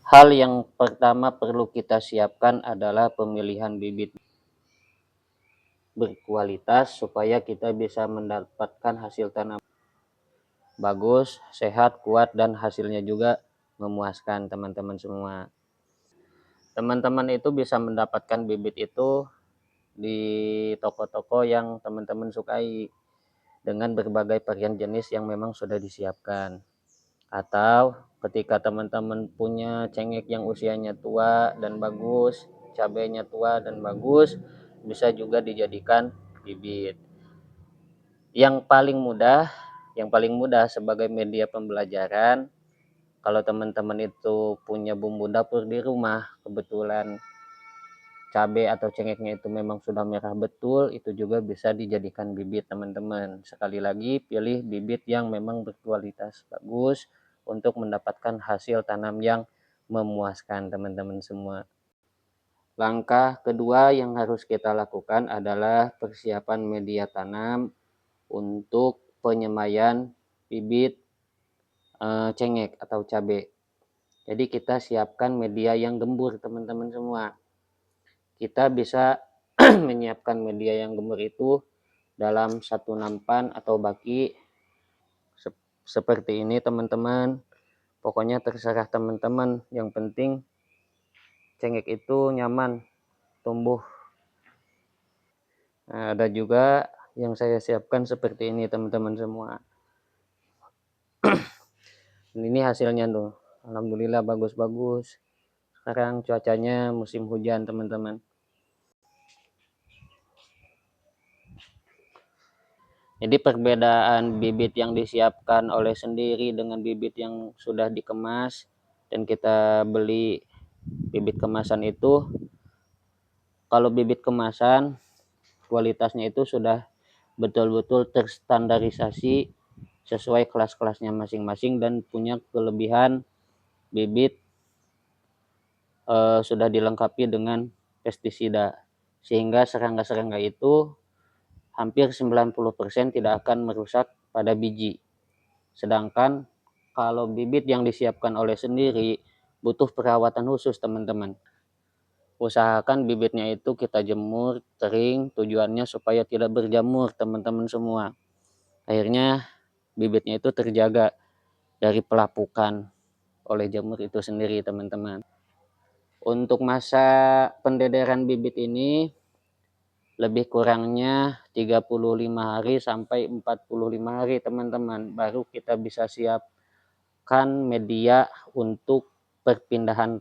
Hal yang pertama perlu kita siapkan adalah pemilihan bibit berkualitas supaya kita bisa mendapatkan hasil tanam bagus, sehat, kuat, dan hasilnya juga memuaskan teman-teman semua. Teman-teman itu bisa mendapatkan bibit itu di toko-toko yang teman-teman sukai dengan berbagai varian jenis yang memang sudah disiapkan. Atau ketika teman-teman punya cengkeh yang usianya tua dan bagus, cabenya tua dan bagus, bisa juga dijadikan bibit. Yang paling mudah sebagai media pembelajaran, kalau teman-teman itu punya bumbu dapur di rumah, kebetulan cabai atau cengkehnya itu memang sudah merah betul, itu juga bisa dijadikan bibit teman-teman. Sekali lagi, pilih bibit yang memang berkualitas bagus untuk mendapatkan hasil tanam yang memuaskan teman-teman semua. Langkah kedua yang harus kita lakukan adalah persiapan media tanam untuk penyemaian bibit cengkeh atau cabai. Jadi kita siapkan media yang gembur teman-teman semua. Kita bisa menyiapkan media yang gembur itu dalam satu nampan atau baki seperti ini teman-teman. Pokoknya terserah teman-teman, yang penting cengkeh itu nyaman tumbuh. Nah, ada juga yang saya siapkan seperti ini teman-teman semua. Ini hasilnya tuh, alhamdulillah bagus-bagus. Sekarang cuacanya musim hujan teman-teman. Jadi perbedaan bibit yang disiapkan oleh sendiri dengan bibit yang sudah dikemas dan kita beli bibit kemasan itu, kalau bibit kemasan kualitasnya itu sudah betul-betul terstandarisasi sesuai kelas-kelasnya masing-masing dan punya kelebihan bibit sudah dilengkapi dengan pestisida, sehingga serangga-serangga itu hampir 90% tidak akan merusak pada biji. Sedangkan kalau bibit yang disiapkan oleh sendiri butuh perawatan khusus teman-teman. Usahakan bibitnya itu kita jemur kering, tujuannya supaya tidak berjamur teman-teman semua. Akhirnya bibitnya itu terjaga dari pelapukan oleh jamur itu sendiri teman-teman. Untuk masa pendederan bibit ini lebih kurangnya 35 hari sampai 45 hari teman-teman, baru kita bisa siapkan media untuk perpindahan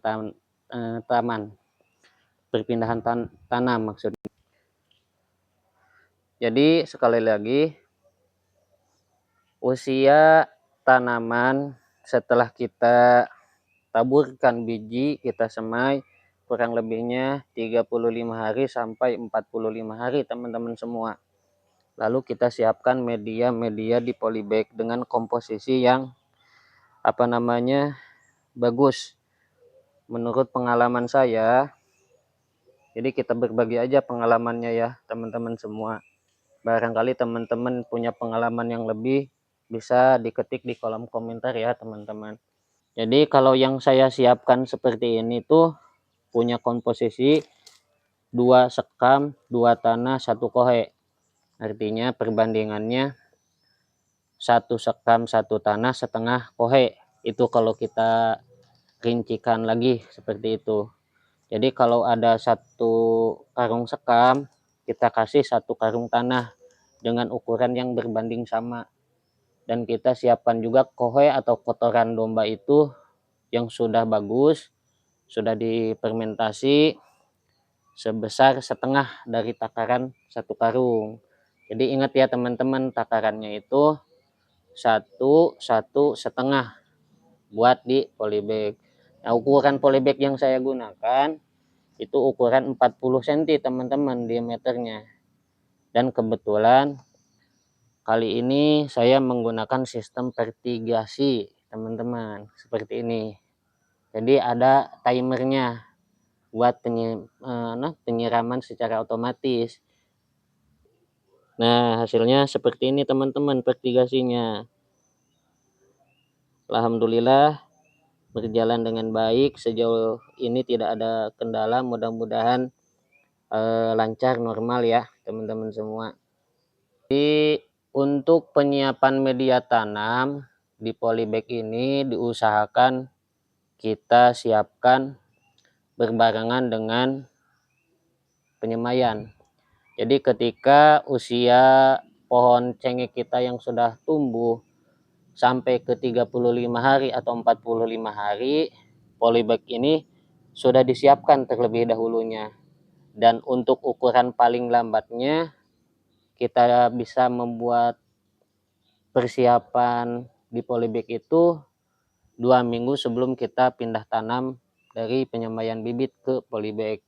tanam maksudnya. Jadi sekali lagi, usia tanaman setelah kita taburkan biji, kita semai kurang lebihnya 35 hari sampai 45 hari teman-teman semua. Lalu kita siapkan media-media di polybag dengan komposisi yang bagus. Menurut pengalaman saya, jadi kita berbagi aja pengalamannya ya teman-teman semua. Barangkali teman-teman punya pengalaman yang lebih, bisa diketik di kolom komentar ya teman-teman. Jadi kalau yang saya siapkan seperti ini tuh punya komposisi 2 sekam, 2 tanah, 1 kohe. Artinya perbandingannya 1 sekam 1 tanah setengah kohe. Itu kalau kita rincikan lagi seperti itu. Jadi kalau ada 1 karung sekam, kita kasih 1 karung tanah dengan ukuran yang berbanding sama. Dan kita siapkan juga kohe atau kotoran domba itu yang sudah bagus, sudah difermentasi sebesar setengah dari takaran 1 karung. Jadi ingat ya teman-teman, takarannya itu 1,5 buat di polybag. Nah, ukuran polybag yang saya gunakan itu ukuran 40 cm teman-teman diameternya. Dan kebetulan kali ini saya menggunakan sistem vertigasi teman-teman, seperti ini. Jadi ada timernya buat penyiraman secara otomatis. Nah, hasilnya seperti ini teman-teman vertigasinya. Alhamdulillah berjalan dengan baik. Sejauh ini tidak ada kendala, mudah-mudahan lancar, normal ya teman-teman semua. Jadi untuk penyiapan media tanam di polybag ini diusahakan kita siapkan berbarengan dengan penyemaian. Jadi ketika usia pohon cengkeh kita yang sudah tumbuh sampai ke 35 hari atau 45 hari, polybag ini sudah disiapkan terlebih dahulunya. Dan untuk ukuran paling lambatnya kita bisa membuat persiapan di polybag itu 2 minggu sebelum kita pindah tanam dari penyemaian bibit ke polybag.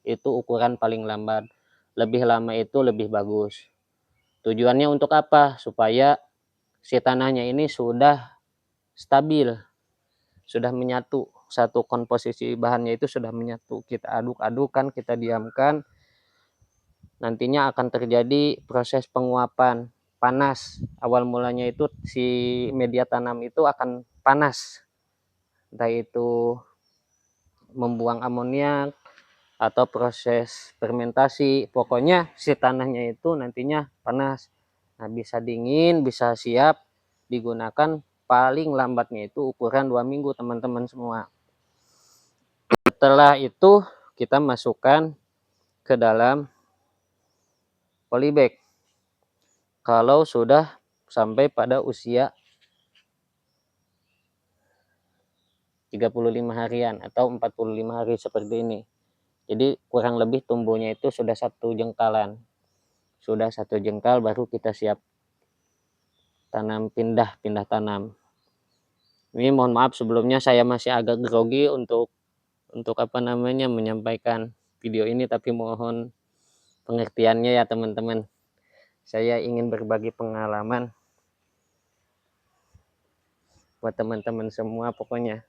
Itu ukuran paling lambat. Lebih lama itu lebih bagus. Tujuannya untuk apa? Supaya si tanahnya ini sudah stabil, sudah menyatu, satu komposisi bahannya itu sudah menyatu. Kita aduk-adukan, kita diamkan, nantinya akan terjadi proses penguapan panas. Awal mulanya itu si media tanam itu akan panas, entah itu membuang amoniak atau proses fermentasi, pokoknya si tanahnya itu nantinya panas. Nah, bisa dingin, bisa siap digunakan, paling lambatnya itu ukuran 2 minggu teman-teman semua. Setelah itu kita masukkan ke dalam polybag kalau sudah sampai pada usia 35 harian atau 45 hari seperti ini. Jadi kurang lebih tumbuhnya itu sudah 1 jengkalan. Sudah 1 jengkal baru kita siap tanam, pindah tanam. Ini mohon maaf sebelumnya saya masih agak grogi untuk menyampaikan video ini, tapi mohon pengertiannya ya teman-teman. Saya ingin berbagi pengalaman buat teman-teman semua, pokoknya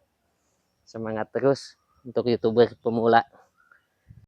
semangat terus untuk YouTuber pemula.